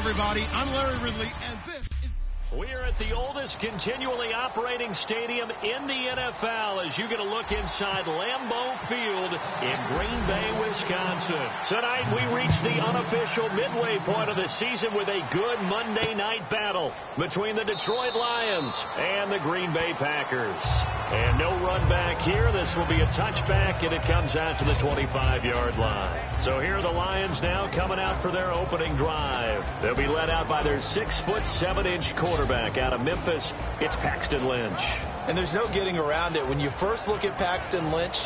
everybody. I'm Larry Ridley, and this is... We're at the oldest continually operating stadium in the NFL as you get a look inside Lambeau Field in Green Bay, Wisconsin. Tonight we reach the unofficial midway point of the season with a good Monday night battle between the Detroit Lions and the Green Bay Packers. And no run back here. This will be a touchback, and it comes out to the 25-yard line. So here are the Lions now coming out for their opening drive. They'll be led out by their 6'7" quarterback out of Memphis. It's Paxton Lynch. And there's no getting around it. When you first look at Paxton Lynch,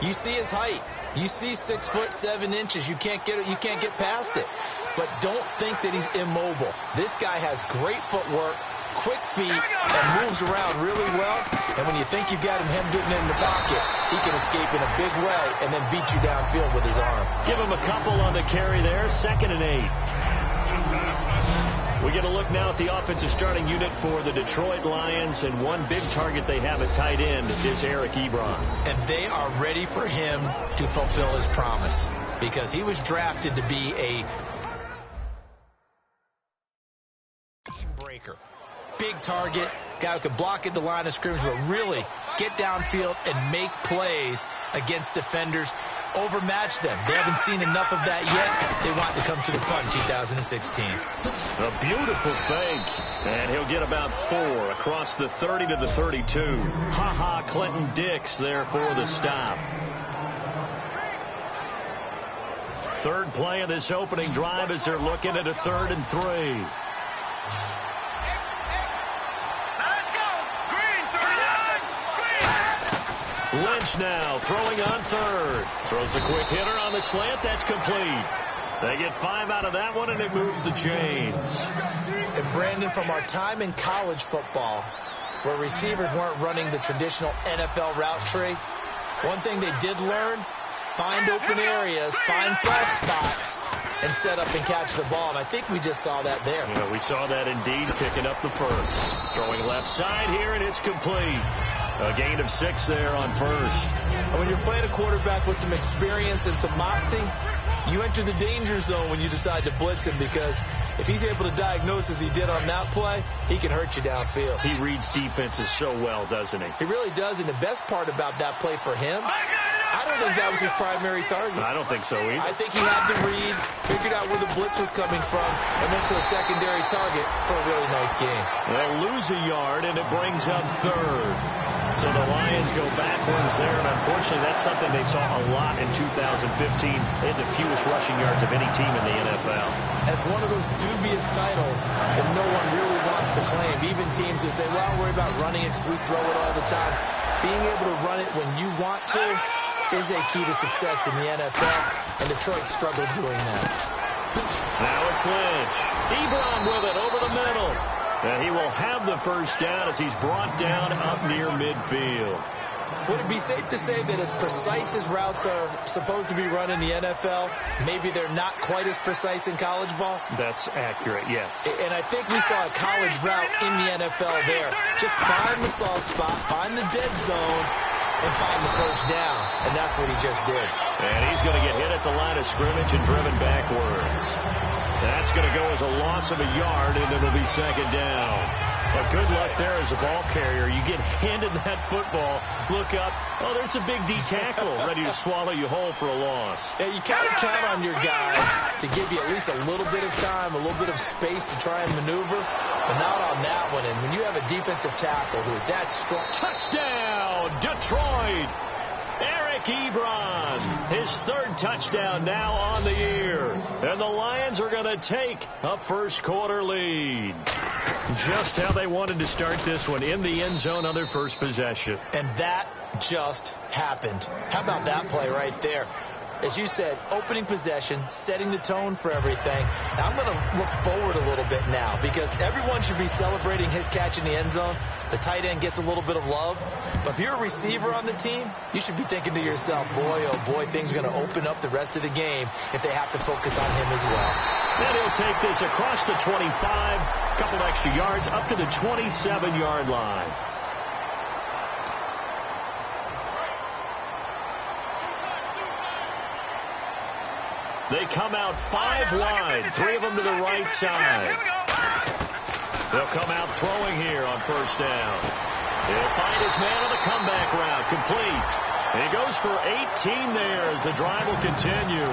you see his height. You see 6'7". You can't get past it. But don't think that he's immobile. This guy has great footwork, quick feet, and moves around really well. And when you think you've got him hemmed in the pocket, he can escape in a big way and then beat you downfield with his arm. Give him a couple on the carry there. 2nd and 8. We get a look now at the offensive starting unit for the Detroit Lions, and one big target they have at tight end is Eric Ebron. And they are ready for him to fulfill his promise because he was drafted to be a game breaker. Big target, guy who could block at the line of scrimmage, but really get downfield and make plays against defenders, overmatch them. They haven't seen enough of that yet. They want to come to the front 2016. A beautiful fake, and he'll get about 4 across the 30 to the 32. Ha-ha, Clinton Dix there for the stop. Third play of this opening drive as they're looking at a 3rd and 3. Lynch now throwing on 3rd. Throws a quick hitter on the slant. That's complete. They get 5 out of that one, and it moves the chains. And Brandon, from our time in college football, where receivers weren't running the traditional NFL route tree, one thing they did learn, find open areas, find soft spots, and set up and catch the ball. And I think we just saw that there. Yeah, we saw that indeed, picking up the first. Throwing left side here, and it's complete. A gain of 6 there on first. And when you're playing a quarterback with some experience and some moxie, you enter the danger zone when you decide to blitz him, because if he's able to diagnose as he did on that play, he can hurt you downfield. He reads defenses so well, doesn't he? He really does, and the best part about that play for him, I don't think that was his primary target. I don't think so either. I think he had the read, figured out where the blitz was coming from, and went to a secondary target for a really nice game. They'll lose a yard, and it brings up 3rd. So the Lions go backwards there, and unfortunately that's something they saw a lot in 2015. They had the fewest rushing yards of any team in the NFL. That's one of those dubious titles that no one really wants to claim. Even teams who say, well, I'll worry about running it because we throw it all the time. Being able to run it when you want to is a key to success in the NFL, and Detroit struggled doing that. Now it's Lynch. Ebron with it over the middle. And he will have the first down as he's brought down up near midfield. Would it be safe to say that as precise as routes are supposed to be run in the NFL, maybe they're not quite as precise in college ball? That's accurate, yeah. And I think we saw a college route in the NFL there. Just find the soft spot, find the dead zone, and find the first down. And that's what he just did. And he's going to get hit at the line of scrimmage and driven backwards. That's going to go as a loss of a yard, and it'll be 2nd down. But good luck there as a ball carrier. You get handed that football, look up, oh, there's a big D tackle ready to swallow you whole for a loss. Yeah, you kind of count on your guys to give you at least a little bit of time, a little bit of space to try and maneuver, but not on that one. And when you have a defensive tackle who is that strong. Touchdown, Detroit! Eric Ebron, his 3rd touchdown now on the year. And the Lions are going to take a first-quarter lead. Just how they wanted to start this one, in the end zone on their first possession. And that just happened. How about that play right there? As you said, opening possession, setting the tone for everything. Now I'm going to look forward a little bit now, because everyone should be celebrating his catch in the end zone. The tight end gets a little bit of love. But if you're a receiver on the team, you should be thinking to yourself, boy, oh boy, things are going to open up the rest of the game if they have to focus on him as well. Then he'll take this across the 25, a couple extra yards, up to the 27-yard line. They come out 5 wide, 3 of them to the right side. They'll come out throwing here on first down. He'll find his man on the comeback route, complete. He goes for 18 there as the drive will continue.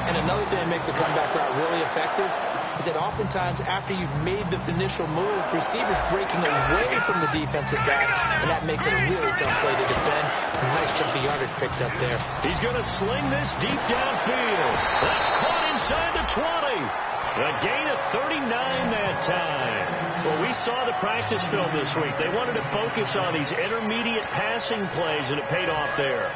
And another thing that makes the comeback route really effective is that oftentimes after you've made the initial move, receivers breaking away from the defensive back, and that makes it a really tough play to defend. A nice chunk of yardage picked up there. He's going to sling this deep downfield. That's caught inside the 20. A gain of 39 that time. Well, we saw the practice film this week. They wanted to focus on these intermediate passing plays, and it paid off there.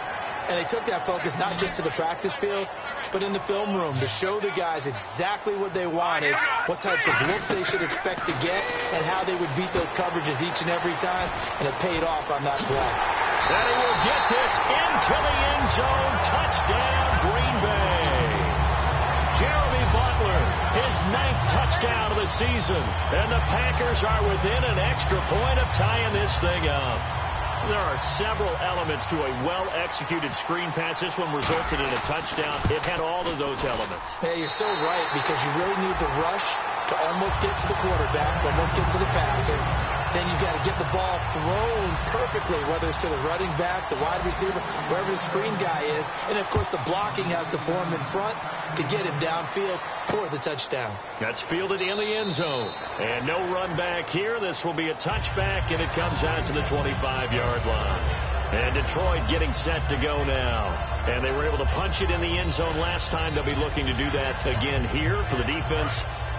And they took that focus not just to the practice field, but in the film room to show the guys exactly what they wanted, what types of looks they should expect to get, and how they would beat those coverages each and every time, and it paid off on that play. And he will get this into the end zone. Touchdown, Green Bay. Jeremy Butler, his 9th touchdown of the season, and the Packers are within an extra point of tying this thing up. There are several elements to a well-executed screen pass. This one resulted in a touchdown. It had all of those elements. Yeah, you're so right, because you really need the rush to almost get to the quarterback, almost get to the passer. Then you've got to get the ball thrown perfectly, whether it's to the running back, the wide receiver, wherever the screen guy is. And, of course, the blocking has to form in front to get him downfield for the touchdown. That's fielded in the end zone. And no run back here. This will be a touchback, and it comes out to the 25-yard line. And Detroit getting set to go now. And they were able to punch it in the end zone last time. They'll be looking to do that again here for the defense.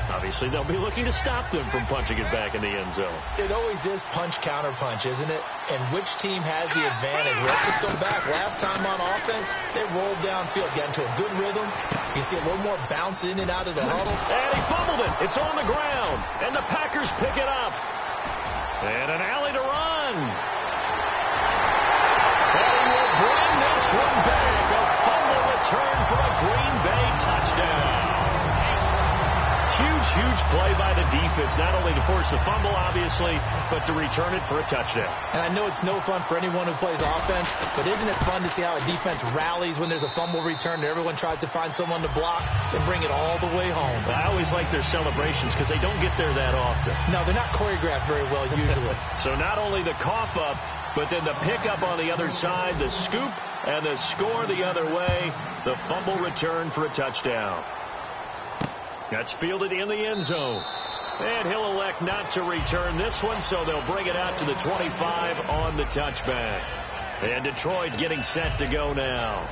Obviously, they'll be looking to stop them from punching it back in the end zone. It always is punch-counter-punch, isn't it? And which team has the advantage? Let's just go back. Last time on offense, they rolled downfield, got into a good rhythm. You see a little more bounce in and out of the huddle. And he fumbled it. It's on the ground. And the Packers pick it up. And an alley to run. And he will bring this one back. A fumble return for a Green Bay touchdown. Huge play by the defense, not only to force the fumble, obviously, but to return it for a touchdown. And I know it's no fun for anyone who plays offense, but isn't it fun to see how a defense rallies when there's a fumble return and everyone tries to find someone to block and bring it all the way home? I always like their celebrations because they don't get there that often. No, they're not choreographed very well usually. So not only the cough up, but then the pickup on the other side, the scoop, and the score the other way, the fumble return for a touchdown. That's fielded in the end zone. And he'll elect not to return this one, so they'll bring it out to the 25 on the touchback. And Detroit getting set to go now.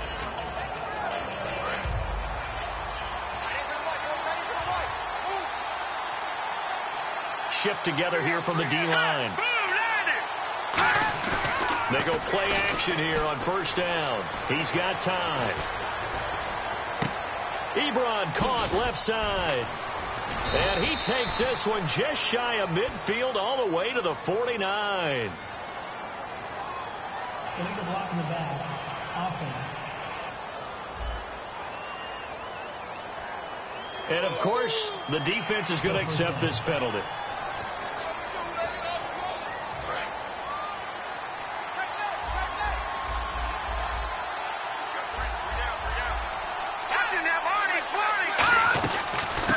Shift together here from the D-line. They go play action here on first down. He's got time. Ebron caught left side. And he takes this one just shy of midfield all the way to the 49. Illegal block in the back. Offense. And, of course, the defense is going to accept this penalty.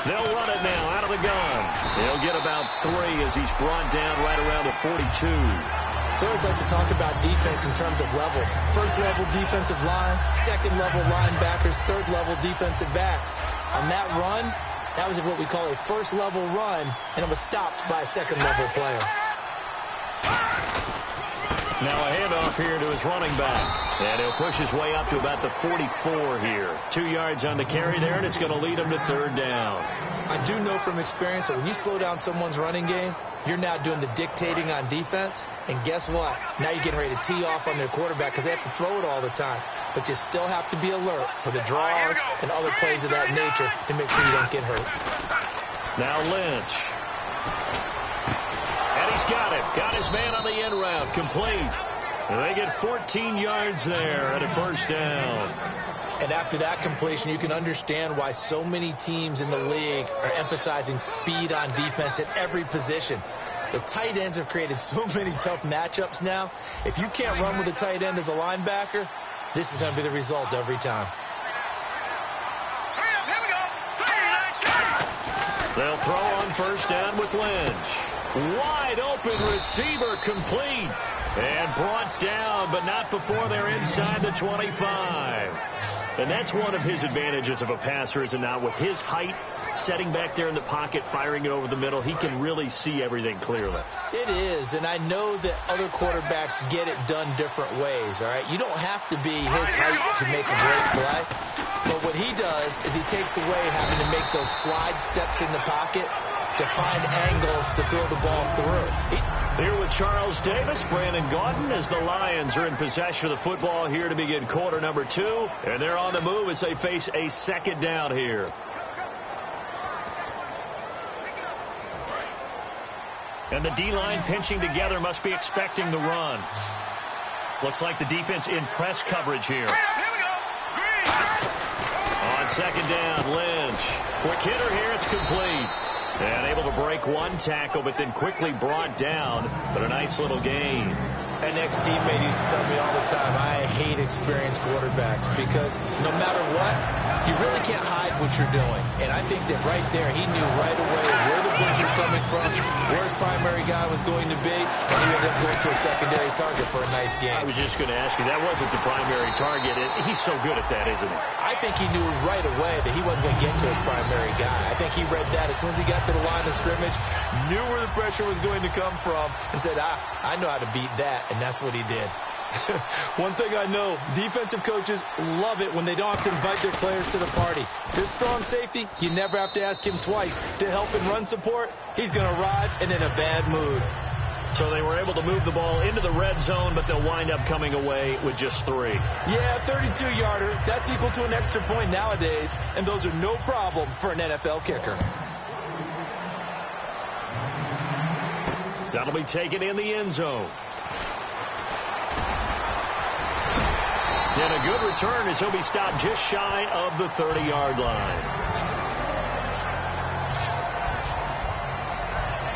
They'll run it now out of the gun. They'll get about 3 as he's brought down right around the 42. They always like to talk about defense in terms of levels. First-level defensive line, second-level linebackers, third-level defensive backs. On that run, that was what we call a first-level run, and it was stopped by a second-level player. Now a handoff here to his running back. And he'll push his way up to about the 44 here. 2 yards on the carry there, and it's going to lead him to third down. I do know from experience that when you slow down someone's running game, you're now doing the dictating on defense. And guess what? Now you're getting ready to tee off on their quarterback because they have to throw it all the time. But you still have to be alert for the draws and other plays of that nature to make sure you don't get hurt. Now Lynch. And he's got it. Got his man on the end route. Complete. And they get 14 yards there at a first down. And after that completion, you can understand why so many teams in the league are emphasizing speed on defense at every position. The tight ends have created so many tough matchups now. If you can't run with a tight end as a linebacker, this is going to be the result every time. They'll throw on first down with Lynch. Wide open receiver complete. And brought down, but not before they're inside the 25. And that's one of his advantages of a passer, is it not? With his height, setting back there in the pocket, firing it over the middle, he can really see everything clearly. It is, and I know that other quarterbacks get it done different ways, all right? You don't have to be his height to make a great play. But what he does is he takes away having to make those slide steps in the pocket to find angles to throw the ball through. Here with Charles Davis, Brandon Gaudin, as the Lions are in possession of the football here to begin quarter number 2. And they're on the move as they face a second down here. And the D-line pinching together, must be expecting the run. Looks like the defense in press coverage here. On second down, Lynch. Quick hitter here, it's complete. And able to break one tackle, but then quickly brought down. But a nice little gain. An ex-teammate used to tell me all the time, I hate experienced quarterbacks because no matter what, you really can't hide what you're doing. And I think that right there, he knew right away where the blitz was coming from, where his primary guy was going to be, and he ended up going to a secondary target for a nice game. I was just going to ask you, that wasn't the primary target. He's so good at that, isn't he? I think he knew right away that he wasn't going to get to his primary guy. I think he read that as soon as he got to the line of scrimmage, knew where the pressure was going to come from, and said, I know how to beat that, and that's what he did. One thing I know, defensive coaches love it when they don't have to invite their players to the party. This strong safety, you never have to ask him twice to help in run support. He's going to arrive and in a bad mood. So they were able to move the ball into the red zone, but they'll wind up coming away with just 3. Yeah, 32-yarder. That's equal to an extra point nowadays, and those are no problem for an NFL kicker. That'll be taken in the end zone. And a good return as he'll be stopped just shy of the 30-yard line.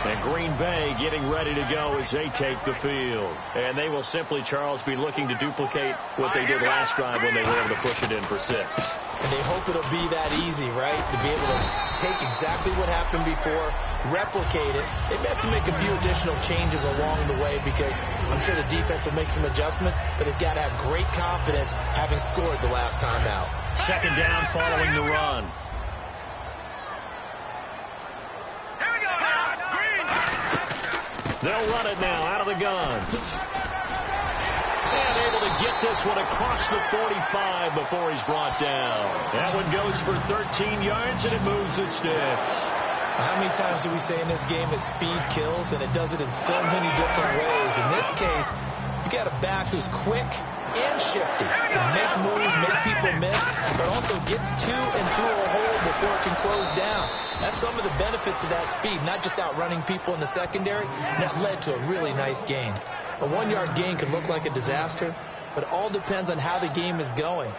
And Green Bay getting ready to go as they take the field. And they will simply, Charles, be looking to duplicate what they did last drive when they were able to push it in for 6. And they hope it'll be that easy, right? To be able to take exactly what happened before, replicate it. They may have to make a few additional changes along the way because I'm sure the defense will make some adjustments, but they've got to have great confidence having scored the last time out. Second down following the run. They'll run it now out of the gun. And able to get this one across the 45 before he's brought down. That one goes for 13 yards, and it moves the sticks. How many times do we say in this game that speed kills, and it does it in so many different ways? In this case, you got a back who's quick and shifty, can make moves, make people miss, but also gets to and through a hole before it can close down. That's some of the benefits of that speed, not just outrunning people in the secondary. That led to a really nice gain. A 1-yard gain can look like a disaster, but it all depends on how the game is going.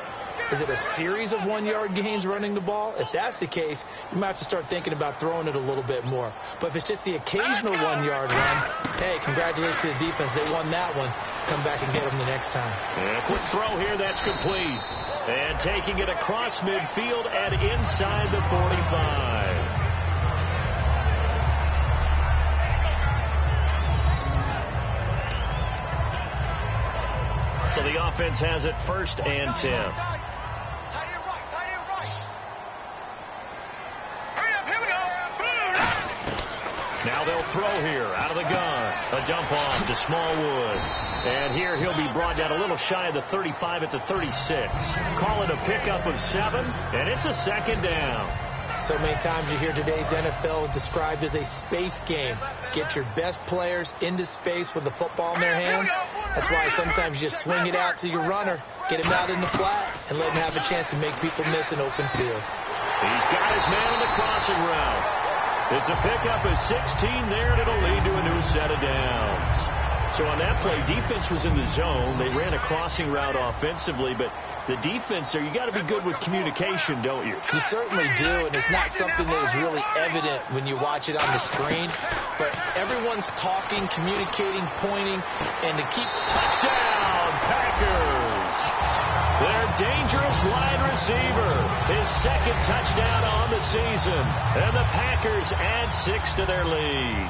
Is it a series of 1-yard gains running the ball? If that's the case, you might have to start thinking about throwing it a little bit more. But if it's just the occasional 1-yard run, hey, congratulations to the defense. They won that one. Come back and get them the next time. And a quick throw here, that's complete. And taking it across midfield and inside the 45. So the offense has it 1st and 10. Now they'll throw here out of the gun. A dump off to Smallwood. And here he'll be brought down a little shy of the 35 at the 36. Call it a pickup of 7, and it's a second down. So many times you hear today's NFL described as a space game. Get your best players into space with the football in their hands. That's why sometimes you just swing it out to your runner, get him out in the flat, and let him have a chance to make people miss an open field. He's got his man on the crossing route. It's a pickup of 16 there, and it'll lead to a new set of downs. So on that play, defense was in the zone. They ran a crossing route offensively, but the defense there, you got to be good with communication, don't you? You certainly do, and it's not something that is really evident when you watch it on the screen. But everyone's talking, communicating, pointing, and to keep touchdown, Packers. Their dangerous wide receiver. His second touchdown on the season. And the Packers add 6 to their lead.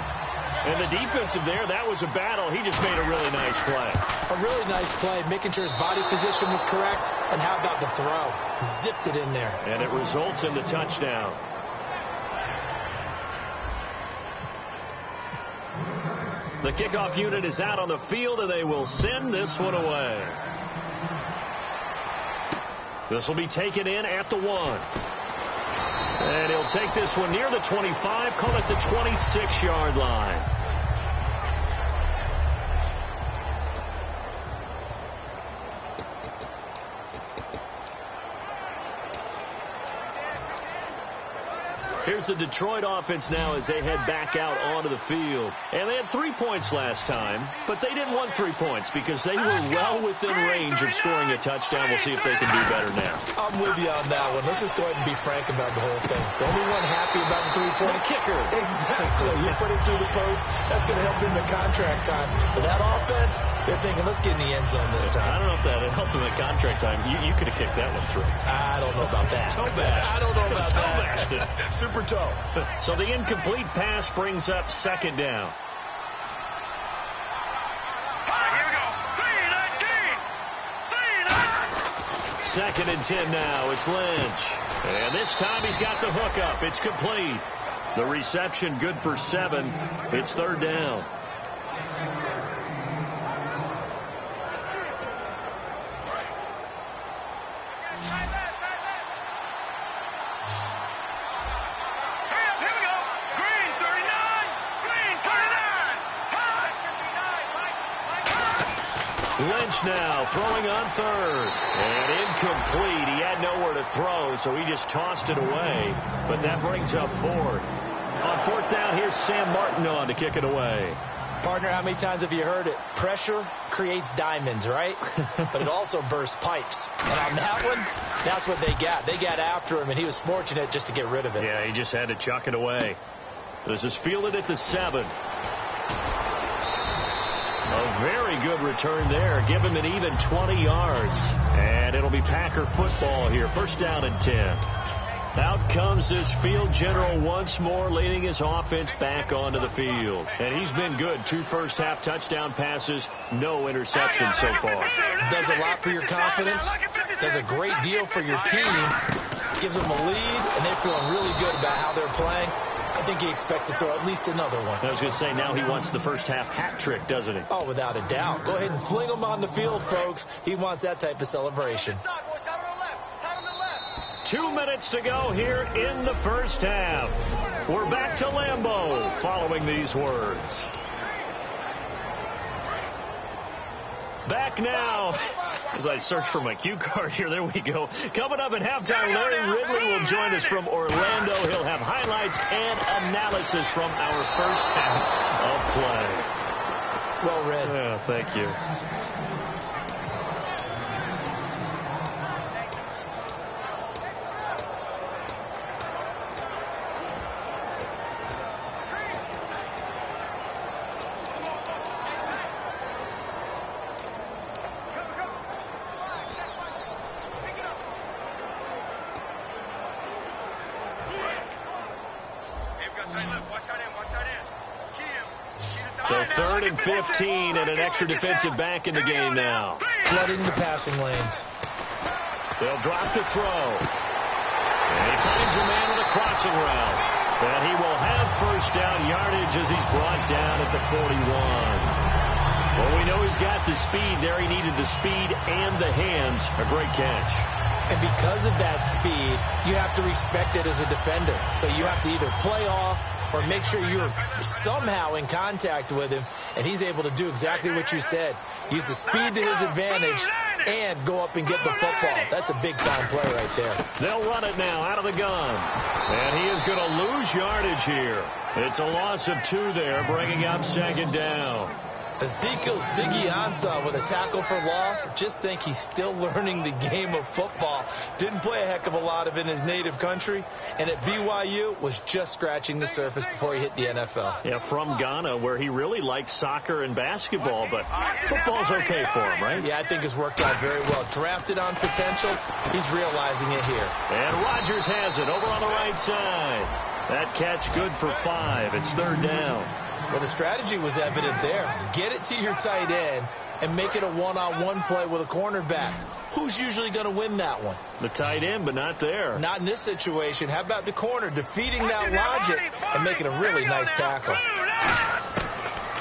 And the defensive there, that was a battle. He just made a really nice play. A really nice play, making sure his body position was correct. And how about the throw? Zipped it in there. And it results in the touchdown. The kickoff unit is out on the field, and they will send this one away. This will be taken in at the 1. And he'll take this one near the 25, call it the 26-yard line. Here's the Detroit offense now as they head back out onto the field. And they had 3 points last time, but they didn't want 3 points because they were well within range of scoring a touchdown. We'll see if they can do better now. I'm with you on that one. Let's just go ahead and be frank about the whole thing. The only one happy about the 3-point kicker. Exactly. You put it through the post. That's going to help him in contract time. But that offense, they're thinking, let's get in the end zone this time. I don't know if that helped him in contract time. You could have kicked that one through. I don't know about that. I don't know about that. Super toe. So the incomplete pass brings up second down. Here we go. 3-19. Second and 10 now. It's Lynch. And this time he's got the hook up. It's complete. The reception good for 7. It's third down. Lynch now throwing on third. And incomplete. He had nowhere to throw, so he just tossed it away. But that brings up fourth. On fourth down, here's Sam Martin on to kick it away. Partner, how many times have you heard it? Pressure creates diamonds, right? But it also bursts pipes. And on that one, that's what they got. They got after him, and he was fortunate just to get rid of it. Yeah, he just had to chuck it away. This is fielded at the 7. A very good return there. Give him an even 20 yards. And it'll be Packer football here. First down and 10. Out comes this field general once more, leading his offense back onto the field. And he's been good. 2 first-half touchdown passes, no interceptions so far. Does a lot for your confidence. Does a great deal for your team. Gives them a lead, and they're feeling really good about how they're playing. I think he expects to throw at least another one. I was going to say, now he wants the first-half hat trick, doesn't he? Oh, without a doubt. Go ahead and fling him on the field, folks. He wants that type of celebration. 2 minutes to go here in the first half. We're back to Lambeau following these words. Back now. As I search for my cue card here, there we go. Coming up at halftime, Larry Ridley will join us from Orlando. He'll have highlights and analysis from our first half of play. Well read. Yeah, thank you. So 3rd and 15 and an extra defensive back in the game now. Flooding the passing lanes. They'll drop the throw. And he finds a man on a crossing route. And he will have first down yardage as he's brought down at the 41. Well, we know he's got the speed there. He needed the speed and the hands. A great catch. And because of that speed, you have to respect it as a defender. So you have to either play off or make sure you're somehow in contact with him, and he's able to do exactly what you said. Use the speed to his advantage and go up and get the football. That's a big-time play right there. They'll run it now out of the gun. And he is going to lose yardage here. It's a loss of 2 there, bringing up second down. Ezekiel Ziggy-Ansah with a tackle for loss. Just think he's still learning the game of football. Didn't play a heck of a lot of it in his native country, and at BYU was just scratching the surface before he hit the NFL. Yeah, from Ghana, where he really likes soccer and basketball, but football's okay for him, right? Yeah, I think it's worked out very well. Drafted on potential, he's realizing it here. And Rodgers has it over on the right side. That catch good for 5. It's 3rd down. Well, the strategy was evident there. Get it to your tight end and make it a one-on-one play with a cornerback. Who's usually going to win that one? The tight end, but not there. Not in this situation. How about the corner defeating that logic and making a really nice tackle?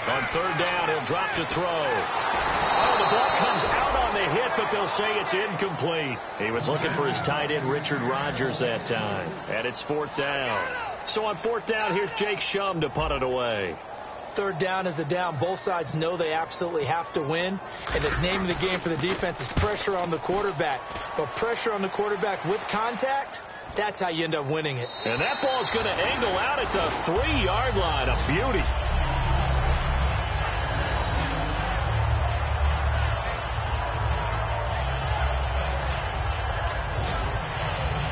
On 3rd down, he'll drop to throw. Oh, the ball comes out on the hit, but they'll say it's incomplete. He was looking for his tight end, Richard Rodgers, that time. And it's 4th down. So on 4th down, here's Jake Shum to punt it away. 3rd down is the down. Both sides know they absolutely have to win. And the name of the game for the defense is pressure on the quarterback. But pressure on the quarterback with contact, that's how you end up winning it. And that ball's going to angle out at the 3-yard line. A beauty.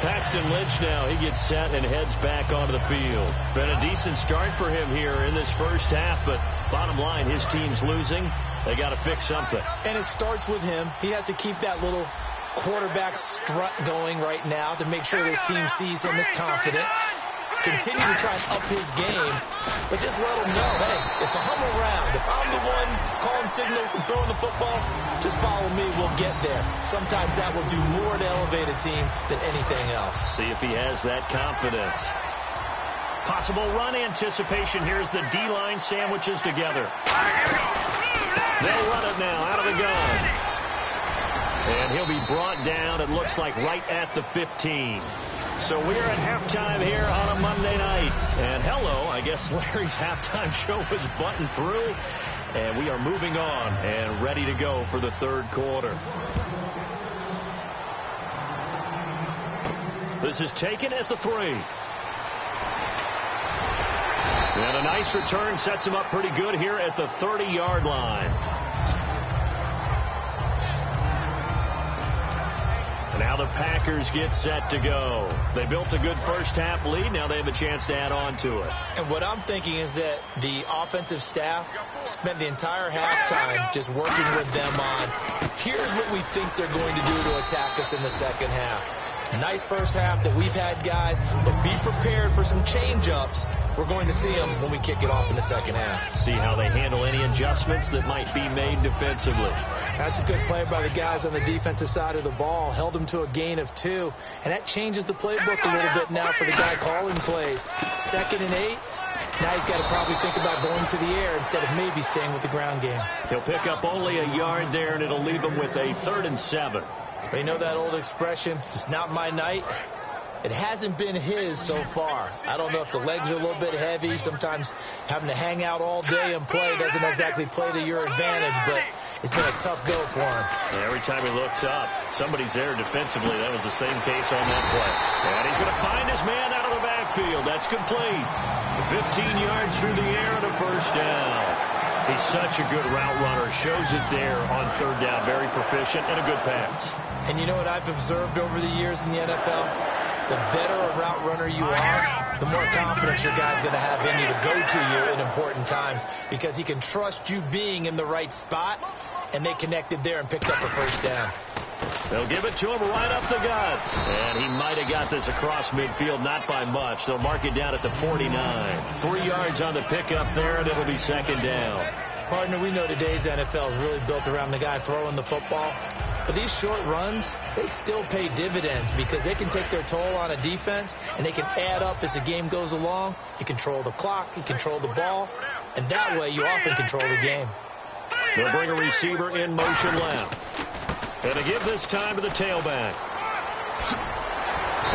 Paxton Lynch now, he gets set and heads back onto the field. Been a decent start for him here in this first half, but bottom line, his team's losing. They got to fix something. And it starts with him. He has to keep that little quarterback strut going right now to make sure his team sees him as confident. Continue to try and up his game, but just let him know, hey, if I'm around, if I'm the one calling signals and throwing the football, just follow me, we'll get there. Sometimes that will do more to elevate a team than anything else. See if he has that confidence. Possible run anticipation. Here's the D-line sandwiches together. They'll run it now out of the gun. And he'll be brought down, it looks like, right at the 15. So we're at halftime here on a Monday night. And hello, I guess Larry's halftime show is buttoned through. And we are moving on and ready to go for the 3rd quarter. This is taken at the 3. And a nice return sets him up pretty good here at the 30-yard line. And now the Packers get set to go. They built a good first-half lead. Now they have a chance to add on to it. And what I'm thinking is that the offensive staff spent the entire halftime just working with them on, here's what we think they're going to do to attack us in the second half. Nice first half that we've had, guys, but be prepared for some change-ups. We're going to see them when we kick it off in the second half. See how they handle any adjustments that might be made defensively. That's a good play by the guys on the defensive side of the ball. Held them to a gain of 2, and that changes the playbook a little bit now for the guy calling plays. 2nd and 8. Now he's got to probably think about going to the air instead of maybe staying with the ground game. He'll pick up only a yard there, and it'll leave him with a 3rd and 7. But you know that old expression, it's not my night. It hasn't been his so far. I don't know if the legs are a little bit heavy. Sometimes having to hang out all day and play doesn't exactly play to your advantage, but it's been a tough go for him. And every time he looks up, somebody's there defensively. That was the same case on that play. And he's going to find his man out of the backfield. That's complete. 15 yards through the air and a 1st down. He's such a good route runner. Shows it there on 3rd down. Very proficient and a good pass. And you know what I've observed over the years in the NFL? The better a route runner you are, the more confidence your guy's going to have in you to go to you in important times, because he can trust you being in the right spot, and they connected there and picked up a 1st down. They'll give it to him right up the gut. And he might have got this across midfield, not by much. They'll mark it down at the 49. 3 yards on the pickup there, and it'll be 2nd down. Partner, we know today's NFL is really built around the guy throwing the football. But these short runs, they still pay dividends because they can take their toll on a defense, and they can add up as the game goes along. You control the clock, you control the ball, and that way you often control the game. They'll bring a receiver in motion left. And they give this time to the tailback.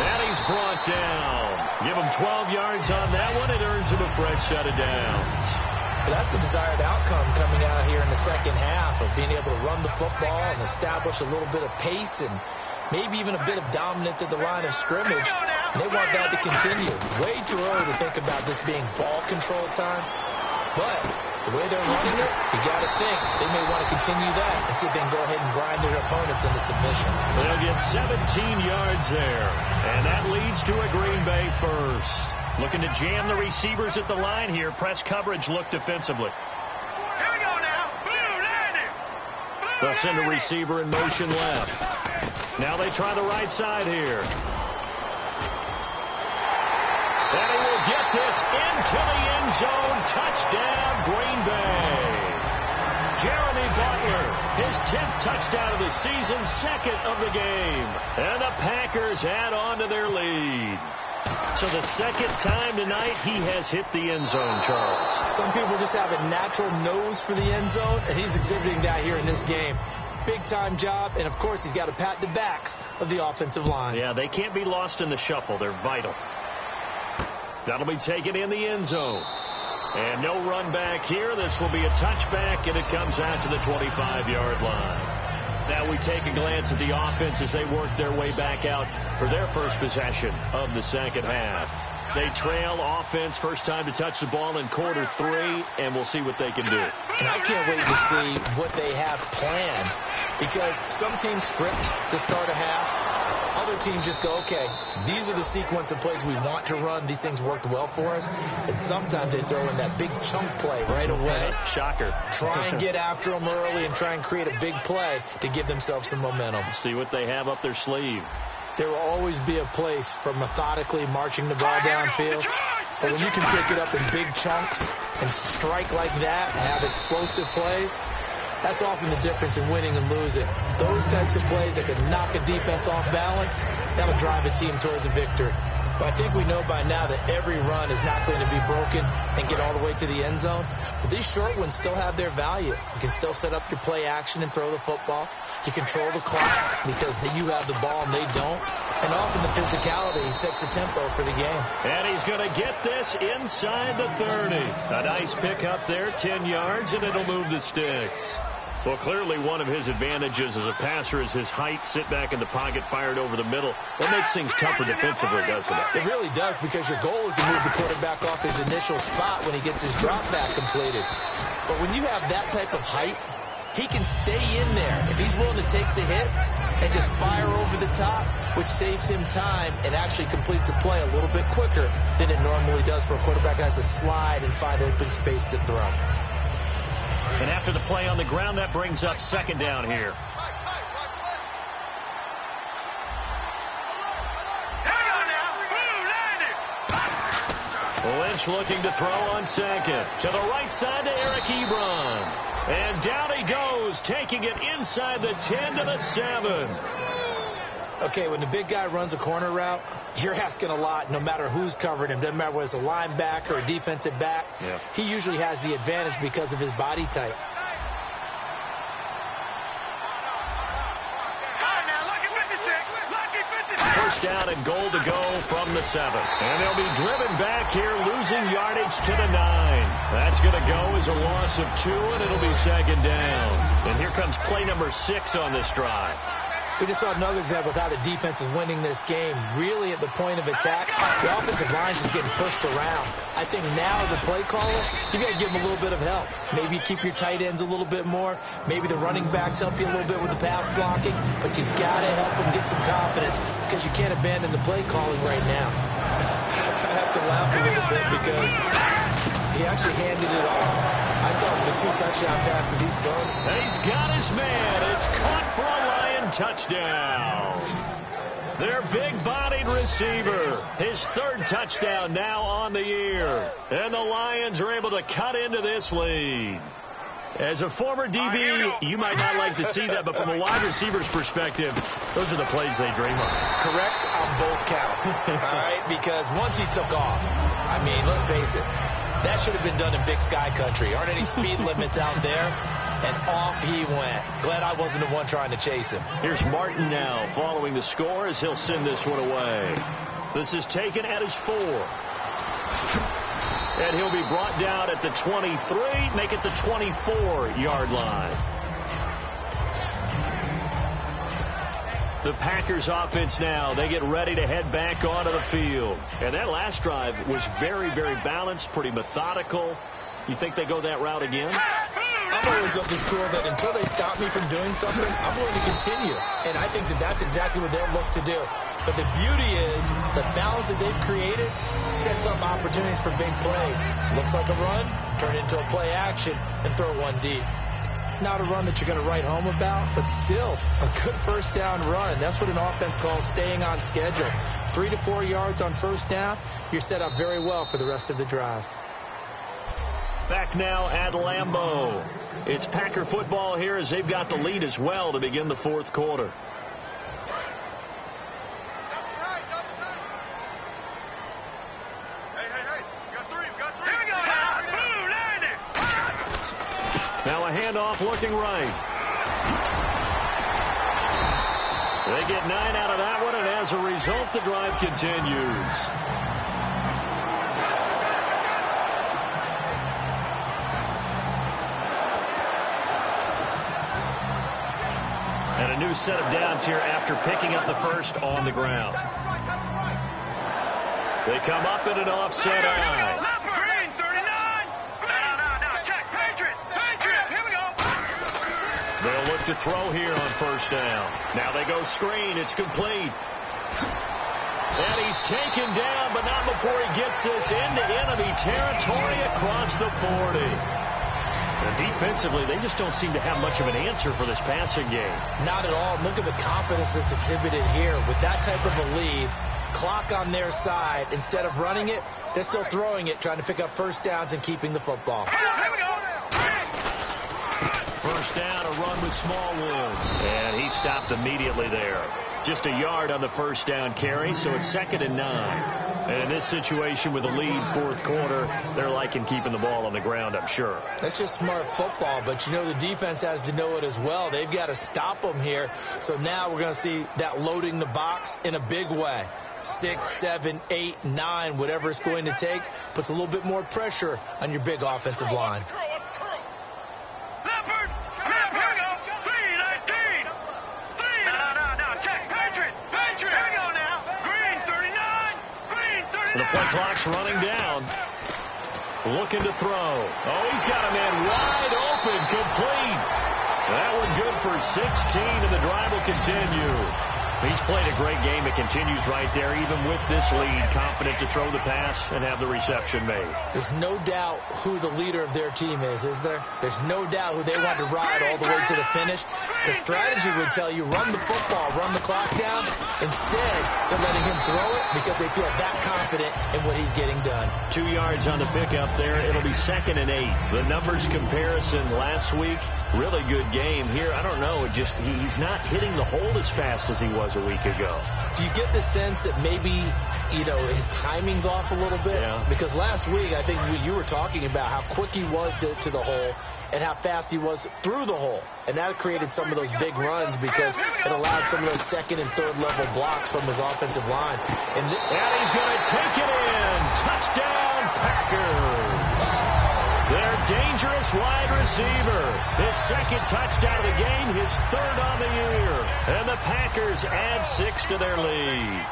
And he's brought down. Give him 12 yards on that one. It earns him a fresh set of downs. But that's the desired outcome coming out here in the second half, of being able to run the football and establish a little bit of pace and maybe even a bit of dominance at the line of scrimmage. And they want that to continue. Way too early to think about this being ball control time. But The way they're running it, you got to think they may want to continue that and see if they can go ahead and grind their opponents into submission. They'll get 17 yards there, and that leads to a Green Bay first. Looking to jam the receivers at the line here. Press coverage look defensively. Here we go now. Boom, landing. They'll send a receiver in motion left. Now they try the right side here. And he will get this into the end zone. Touchdown, Green Bay. Jeremy Butler, his 10th touchdown of the season, 2nd of the game. And the Packers add on to their lead. So the 2nd time tonight he has hit the end zone, Charles. Some people just have a natural nose for the end zone, and he's exhibiting that here in this game. Big-time job, and, of course, he's got to pat the backs of the offensive line. Yeah, they can't be lost in the shuffle. They're vital. That'll be taken in the end zone. And no run back here. This will be a touchback, and it comes out to the 25-yard line. Now we take a glance at the offense as they work their way back out for their first possession of the second half. They trail offense, first time to touch the ball in quarter 3, and we'll see what they can do. And I can't wait to see what they have planned, because some teams script to start a half. Other teams just go, okay, these are the sequence of plays we want to run. These things worked well for us. And sometimes they throw in that big chunk play right away. Shocker. Try and get after them early and try and create a big play to give themselves some momentum. See what they have up their sleeve. There will always be a place for methodically marching the ball downfield. But when you can pick it up in big chunks and strike like that and have explosive plays, that's often the difference in winning and losing. Those types of plays that can knock a defense off balance, that'll drive a team towards a victory. But I think we know by now that every run is not going to be broken and get all the way to the end zone. But these short ones still have their value. You can still set up your play action and throw the football. You control the clock because you have the ball and they don't. And often the physicality sets the tempo for the game. And he's going to get this inside the 30. A nice pickup there, 10 yards, and it'll move the sticks. Well, clearly one of his advantages as a passer is his height. Sit back in the pocket, fired over the middle. That makes things tougher defensively, doesn't it? It really does, because your goal is to move the quarterback off his initial spot when he gets his drop back completed. But when you have that type of height, he can stay in there if he's willing to take the hits and just fire over the top, which saves him time and actually completes a play a little bit quicker than it normally does for a quarterback who has to slide and find open space to throw. And after the play on the ground, that brings up 2nd down here. Lynch looking to throw on 2nd. To the right side to Eric Ebron. And down he goes, taking it inside the 10 to the 7. Okay, when the big guy runs a corner route, you're asking a lot no matter who's covering him. Doesn't matter whether it's a linebacker or a defensive back. Yeah. He usually has the advantage because of his body type. First down and goal to go from the 7. And they'll be driven back here, losing yardage to the 9. That's going to go as a loss of 2, and it'll be 2nd down. And here comes play number 6 on this drive. We just saw another example of how the defense is winning this game. Really at the point of attack, the offensive line is just getting pushed around. I think now as a play caller, you got to give them a little bit of help. Maybe keep your tight ends a little bit more. Maybe the running backs help you a little bit with the pass blocking. But you've got to help them get some confidence, because you can't abandon the play calling right now. I have to laugh a little bit because he actually handed it off. I thought the 2 touchdown passes he's thrown. And he's got his man. It's caught for a Lion touchdown. Their big-bodied receiver. His 3rd touchdown now on the year. And the Lions are able to cut into this lead. As a former DB, you might not like to see that, but from a wide receiver's perspective, those are the plays they dream of. Correct on both counts. All right, because once he took off, I mean, let's face it, that should have been done in Big Sky Country. Aren't any speed limits out there? And off he went. Glad I wasn't the one trying to chase him. Here's Martin now following the score as he'll send this one away. This is taken at his 4. And he'll be brought down at the 23, make it the 24-yard line. The Packers offense now, they get ready to head back onto the field. And that last drive was very, very balanced, pretty methodical. You think they go that route again? I'm always of the school that until they stop me from doing something, I'm willing to continue. And I think that that's exactly what they'll look to do. But the beauty is the balance that they've created sets up opportunities for big plays. Looks like a run, turn it into a play action, and throw one deep. Not a run that you're going to write home about, but still a good first down run. That's what an offense calls staying on schedule. 3 to 4 yards on first down, you're set up very well for the rest of the drive. Back now at Lambeau. It's Packer football here as they've got the lead as well to begin the fourth quarter. Now a handoff looking right. They get 9 out of that one, and as a result, the drive continues. And a new set of downs here after picking up the first on the ground. They come up in an offset eye. They'll look to throw here on first down. Now they go screen. It's complete. And he's taken down, but not before he gets this into enemy territory across the 40. And defensively, they just don't seem to have much of an answer for this passing game. Not at all. Look at the confidence that's exhibited here. With that type of a lead, clock on their side, instead of running it, they're still throwing it, trying to pick up first downs and keeping the football. First down, a run with Smallwood. And he stopped immediately there. Just a yard on the first down carry, so it's 2nd and 9. And in this situation with a lead fourth quarter, they're liking keeping the ball on the ground, I'm sure. That's just smart football, but you know the defense has to know it as well. They've got to stop them here. So now we're going to see that loading the box in a big way. 6, 7, 8, 9, whatever it's going to take, puts a little bit more pressure on your big offensive line. The play clock's running down. Looking to throw. Oh, he's got a man wide open, complete. That one good for 16, and the drive will continue. He's played a great game. It continues right there, even with this lead. Confident to throw the pass and have the reception made. There's no doubt who the leader of their team is there? There's no doubt who they want to ride all the way to the finish. The strategy would tell you run the football, run the clock down. Instead, they're letting him throw it because they feel that confident in what he's getting done. 2 yards on the pickup there. It'll be 2nd and 8. The numbers comparison last week, really good game. Here, I don't know, just he's not hitting the hole as fast as he was a week ago. Do you get the sense that maybe, you know, his timing's off a little bit? Yeah. Because last week, I think you were talking about how quick he was to the hole and how fast he was through the hole. And that created some of those big runs because it allowed some of those 2nd and 3rd level blocks from his offensive line. And he's going to take it in. Touchdown, Packers. Their dangerous wide receiver. His 2nd touchdown of the game, his 3rd on the year. And the Packers add 6 to their lead.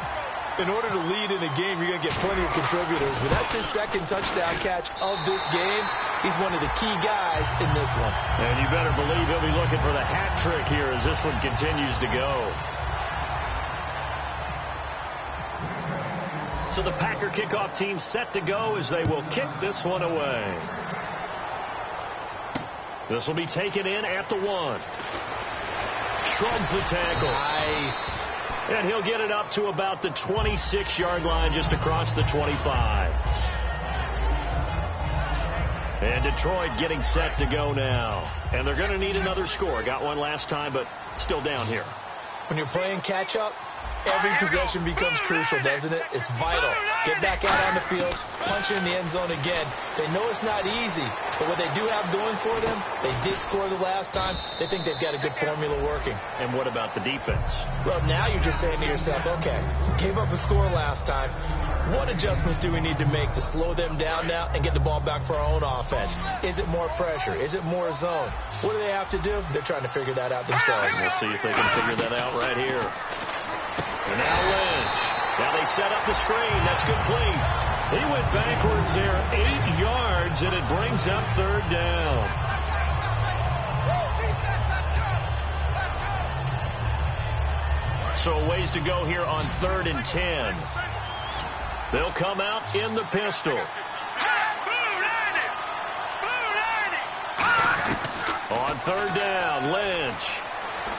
In order to lead in a game, you're going to get plenty of contributors. But that's his 2nd touchdown catch of this game. He's one of the key guys in this one. And you better believe he'll be looking for the hat trick here as this one continues to go. So the Packer kickoff team set to go as they will kick this one away. This will be taken in at the 1. Shrugs the tackle. Nice. And he'll get it up to about the 26-yard line, just across the 25. And Detroit getting set to go now. And they're going to need another score. Got one last time, but still down here. When you're playing catch-up, every possession becomes crucial, doesn't it? It's vital. Get back out on the field, punch it in the end zone again. They know it's not easy, but what they do have going for them, they did score the last time. They think they've got a good formula working. And what about the defense? Well, now you're just saying to yourself, okay, gave up a score last time. What adjustments do we need to make to slow them down now and get the ball back for our own offense? Is it more pressure? Is it more zone? What do they have to do? They're trying to figure that out themselves. We'll see if they can figure that out right here. And now Lynch. Now they set up the screen. That's complete. He went backwards there 8 yards yards, and it brings up third down. So a ways to go here on 3rd and 10. They'll come out in the pistol. On 3rd down, Lynch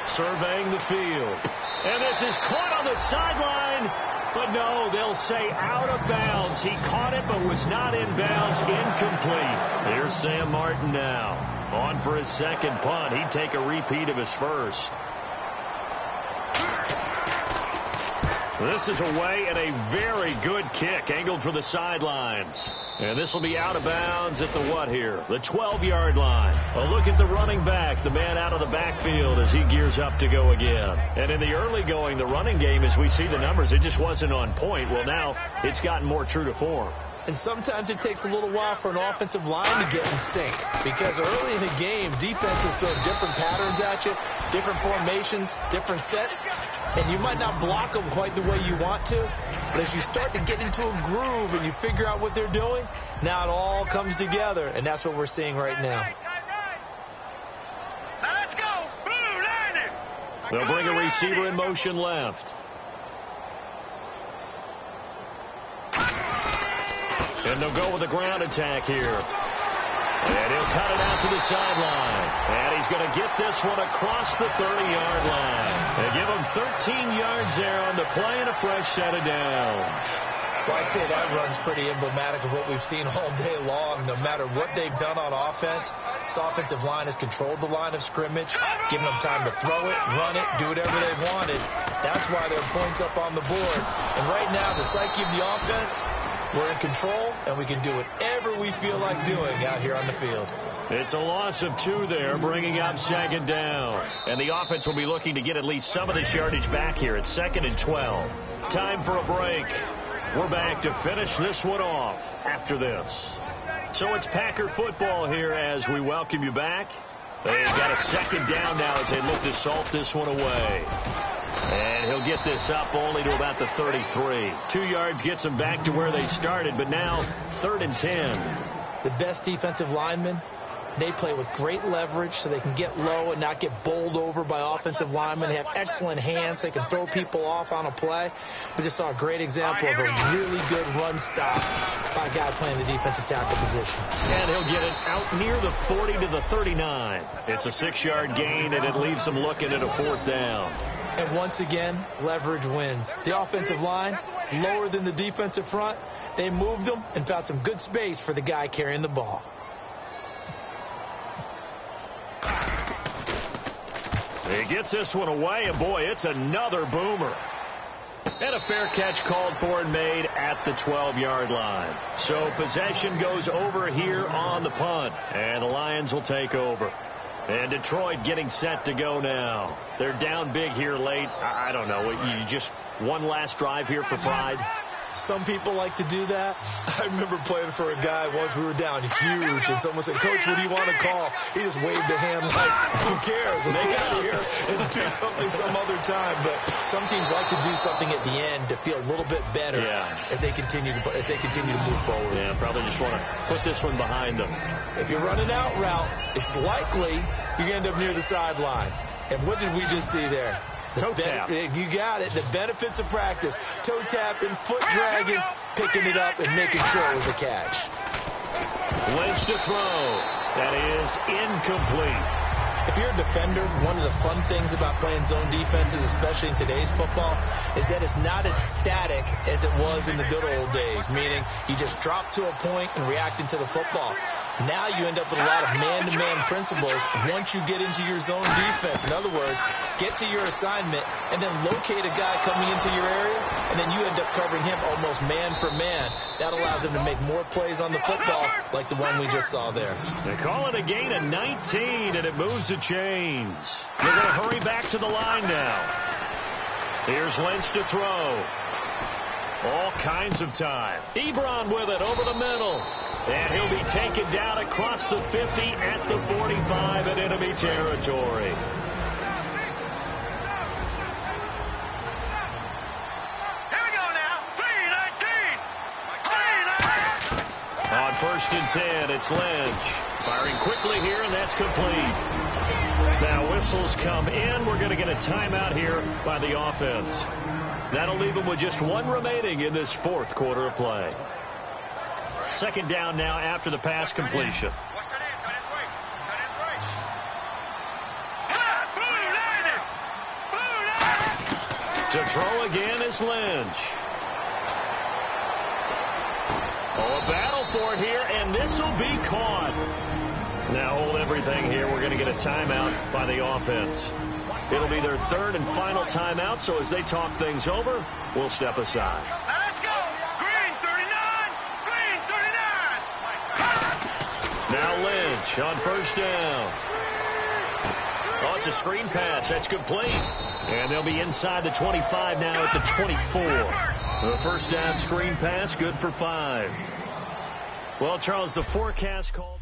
surveying the field. And this is caught on the sideline. But no, they'll say out of bounds. He caught it but was not in bounds. Incomplete. Here's Sam Martin now. On for his second punt. He'd take a repeat of his first. This is away and a very good kick angled for the sidelines. And this will be out of bounds at the what here? The 12-yard line. A look at the running back, the man out of the backfield as he gears up to go again. And in the early going, the running game, as we see the numbers, it just wasn't on point. Well, now it's gotten more true to form. And sometimes it takes a little while for an offensive line to get in sync. Because early in the game, defenses throw different patterns at you, different formations, different sets. And you might not block them quite the way you want to. But as you start to get into a groove and you figure out what they're doing, now it all comes together. And that's what we're seeing right now. Let's go. Blue landing. They'll bring a receiver in motion left. And they'll go with a ground attack here. And he'll cut it out to the sideline. And he's going to get this one across the 30-yard line. They give him 13 yards there on the play and a fresh set of downs. So I'd say that run's pretty emblematic of what we've seen all day long. No matter what they've done on offense, this offensive line has controlled the line of scrimmage, given them time to throw it, run it, do whatever they wanted. That's why there are points up on the board. And right now, the psyche of the offense, we're in control, and we can do whatever we feel like doing out here on the field. It's a loss of 2 there, bringing up 2nd down. And the offense will be looking to get at least some of this yardage back here at 2nd and 12. Time for a break. We're back to finish this one off after this. So it's Packer football here as we welcome you back. They've got a 2nd down now as they look to salt this one away. And he'll get this up only to about the 33. 2 yards gets them back to where they started, but now 3rd and 10. The best defensive linemen, they play with great leverage so they can get low and not get bowled over by offensive linemen. They have excellent hands. They can throw people off on a play. We just saw a great example of a really good run stop by a guy playing the defensive tackle position. And he'll get it out near the 40 to the 39. It's a 6-yard gain, and it leaves them looking at a 4th down. And once again, leverage wins. The offensive line, lower than the defensive front. They moved them and found some good space for the guy carrying the ball. He gets this one away, and boy, it's another boomer. And a fair catch called for and made at the 12-yard line. So possession goes over here on the punt, and the Lions will take over. And Detroit getting set to go now. They're down big here late. I don't know. You just one last drive here for pride? Some people like to do that. I remember playing for a guy once. We were down huge, and someone said, "Coach, what do you want to call?" He just waved a hand like, "Who cares? Let's get out of here and do something some other time." But some teams like to do something at the end to feel a little bit better as they continue to move forward. Yeah, probably just want to put this one behind them. If you're running out route, it's likely you're going to end up near the sideline. And what did we just see there? Toe tap. You got it. The benefits of practice. Toe tapping, foot dragging, picking it up, and making sure it was a catch. Lynch to throw. That is incomplete. If you're a defender, one of the fun things about playing zone defenses, especially in today's football, is that it's not as static as it was in the good old days, meaning you just drop to a point and react into the football. Now you end up with a lot of man-to-man principles once you get into your zone defense. In other words, get to your assignment and then locate a guy coming into your area, and then you end up covering him almost man for man. That allows him to make more plays on the football like the one we just saw there. They call it a gain of 19, and it moves the chains. They're going to hurry back to the line now. Here's Lynch to throw. All kinds of time. Ebron with it over the middle. And he'll be taken down across the 50 at the 45 in enemy territory. Here we go now. 3-19. On 1st and 10. It's Lynch. Firing quickly here, and that's complete. Now whistles come in. We're going to get a timeout here by the offense. That'll leave them with just 1 remaining in this 4th quarter of play. 2nd down now after the pass completion. To throw again is Lynch. Oh, a battle for it here, and this will be caught. Now hold everything here. We're going to get a timeout by the offense. It'll be their 3rd and final timeout, so as they talk things over, we'll step aside. Now let's go. Green 39. Green 39. Now Lynch on 1st down. Oh, it's a screen pass. That's complete. And they'll be inside the 25 now at the 24. The 1st down screen pass, good for 5. Well, Charles, the forecast called